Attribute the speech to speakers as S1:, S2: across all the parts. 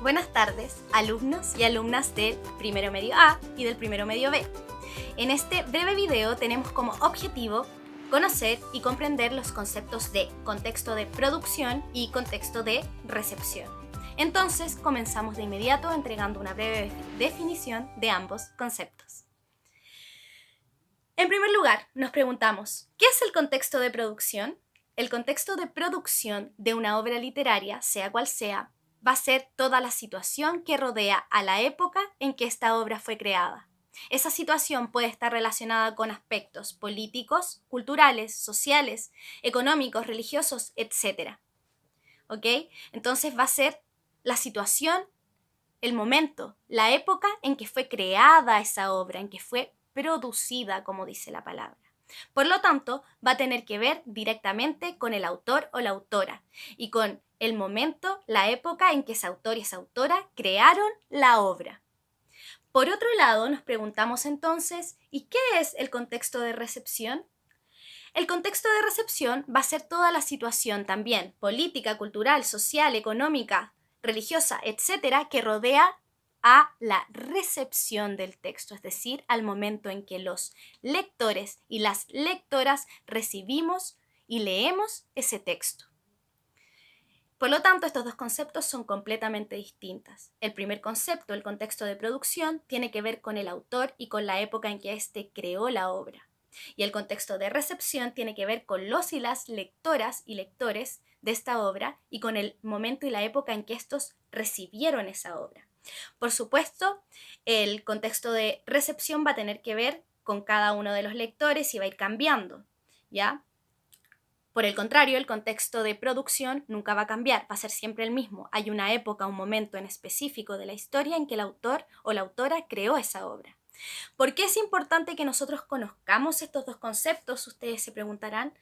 S1: Buenas tardes, alumnos y alumnas del primero medio A y del primero medio B. En este breve video tenemos como objetivo conocer y comprender los conceptos de contexto de producción y contexto de recepción. Entonces, comenzamos de inmediato entregando una breve definición de ambos conceptos. En primer lugar, nos preguntamos, ¿qué es el contexto de producción? El contexto de producción de una obra literaria, sea cual sea, va a ser toda la situación que rodea a la época en que esta obra fue creada. Esa situación puede estar relacionada con aspectos políticos, culturales, sociales, económicos, religiosos, etc. ¿Ok? Entonces va a ser la situación, el momento, la época en que fue creada esa obra, en que fue producida, como dice la palabra. Por lo tanto, va a tener que ver directamente con el autor o la autora y con el momento, la época en que ese autor y esa autora crearon la obra. Por otro lado, nos preguntamos entonces, ¿y qué es el contexto de recepción? El contexto de recepción va a ser toda la situación también política, cultural, social, económica, religiosa, etcétera, que rodea a la recepción del texto, es decir, al momento en que los lectores y las lectoras recibimos y leemos ese texto. Por lo tanto, estos dos conceptos son completamente distintos. El primer concepto, el contexto de producción, tiene que ver con el autor y con la época en que éste creó la obra. Y el contexto de recepción tiene que ver con los y las lectoras y lectores de esta obra y con el momento y la época en que estos recibieron esa obra. Por supuesto, el contexto de recepción va a tener que ver con cada uno de los lectores y va a ir cambiando, ¿ya? Por el contrario, el contexto de producción nunca va a cambiar, va a ser siempre el mismo. Hay una época, un momento en específico de la historia en que el autor o la autora creó esa obra. ¿Por qué es importante que nosotros conozcamos estos dos conceptos? Ustedes se preguntarán.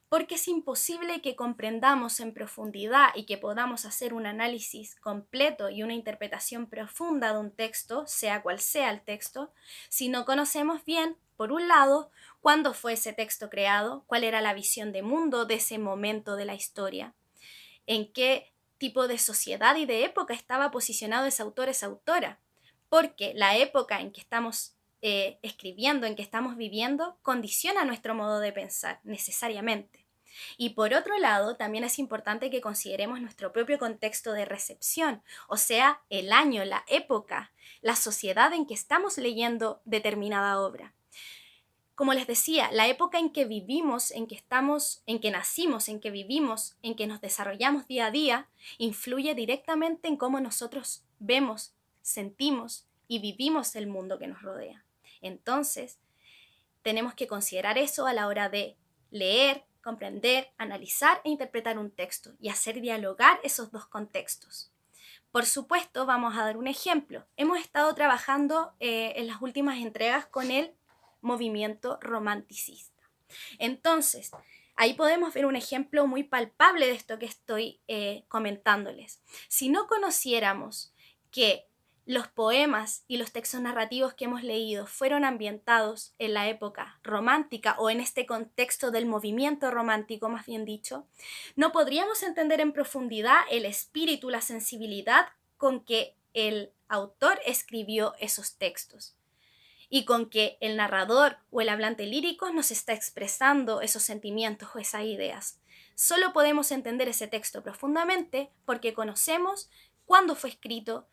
S1: Porque es imposible que comprendamos en profundidad y que podamos hacer un análisis completo y una interpretación profunda de un texto, sea cual sea el texto, si no conocemos bien, por un lado, cuándo fue ese texto creado, cuál era la visión de mundo de ese momento de la historia, en qué tipo de sociedad y de época estaba posicionado ese autor, esa autora. Porque la época en que estamos escribiendo, en que estamos viviendo, condiciona nuestro modo de pensar necesariamente. Y por otro lado, también es importante que consideremos nuestro propio contexto de recepción, o sea, el año, la época, la sociedad en que estamos leyendo determinada obra. Como les decía, la época en que vivimos, en que estamos, en que nacimos, en que vivimos, en que nos desarrollamos día a día, influye directamente en cómo nosotros vemos, sentimos y vivimos el mundo que nos rodea. Entonces, tenemos que considerar eso a la hora de leer, comprender, analizar e interpretar un texto y hacer dialogar esos dos contextos. Por supuesto, vamos a dar un ejemplo. Hemos estado trabajando en las últimas entregas con el movimiento romanticista. Entonces, ahí podemos ver un ejemplo muy palpable de esto que estoy comentándoles. Si no conociéramos que los poemas y los textos narrativos que hemos leído fueron ambientados en la época romántica o en este contexto del movimiento romántico, más bien dicho, no podríamos entender en profundidad el espíritu, la sensibilidad con que el autor escribió esos textos y con que el narrador o el hablante lírico nos está expresando esos sentimientos o esas ideas. Solo podemos entender ese texto profundamente porque conocemos cuándo fue escrito,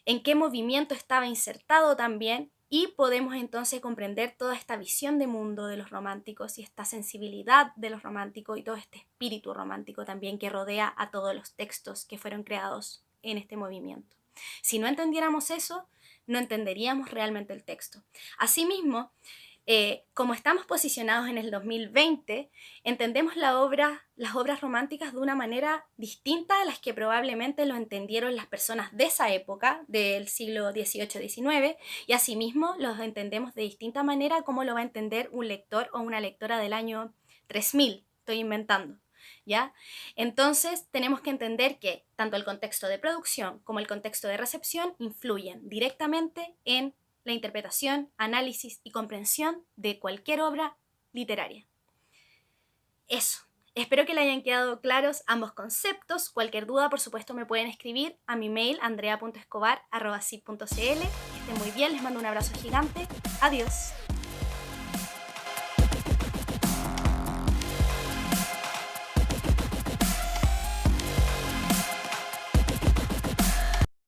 S1: en qué movimiento estaba insertado también, y podemos entonces comprender toda esta visión de mundo de los románticos y esta sensibilidad de los románticos y todo este espíritu romántico también que rodea a todos los textos que fueron creados en este movimiento. Si no entendiéramos eso, no entenderíamos realmente el texto. Asimismo, como estamos posicionados en el 2020, entendemos las obras románticas de una manera distinta a las que probablemente lo entendieron las personas de esa época, del siglo XVIII-XIX, y asimismo los entendemos de distinta manera como lo va a entender un lector o una lectora del año 3000, estoy inventando. ¿Ya? Entonces tenemos que entender que tanto el contexto de producción como el contexto de recepción influyen directamente en la interpretación, análisis y comprensión de cualquier obra literaria. Eso. Espero que le hayan quedado claros ambos conceptos. Cualquier duda, por supuesto, me pueden escribir a mi mail andrea.escobar@sip.cl. Que estén muy bien, les mando un abrazo gigante. Adiós.